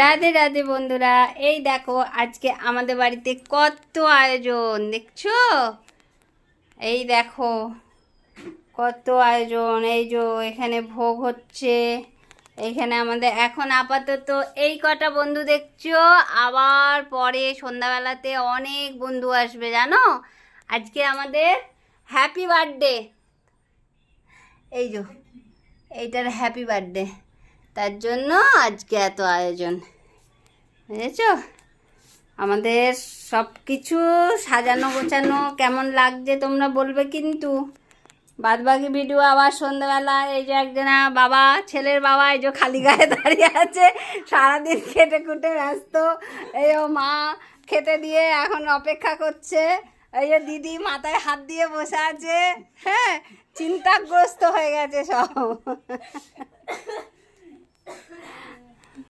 রাধে রাধে বন্ধুরা, এই দেখো আজকে আমাদের বাড়িতে কত আয়োজন দেখছো। এই দেখো কত আয়োজন। এই যে এখানে ভোগ হচ্ছে, এইখানে আমাদের এখন আপাতত এই কটা বন্ধু দেখছো, আবার পরে সন্ধ্যাবেলাতে অনেক বন্ধু আসবে জানো। আজকে আমাদের হ্যাপি বার্থডে, এই যে এইটার হ্যাপি বার্থডে, তার জন্য আজকে এত আয়োজন বুঝেছো। আমাদের সব কিছু সাজানো গোছানো কেমন লাগছে তোমরা বলবে কিন্তু। বাদবাকি ভিডিও আবার সন্ধ্যাবেলা। এই যে একজনা বাবা, ছেলের বাবা, এই যে খালি গায়ে দাঁড়িয়ে আছে, সারাদিন খেটে খুটে ব্যস্ত। এই ও মা খেতে দিয়ে এখন অপেক্ষা করছে। এই যে দিদি মাথায় হাত দিয়ে বসে আছে, হ্যাঁ, চিন্তাগ্রস্ত হয়ে গেছে সব।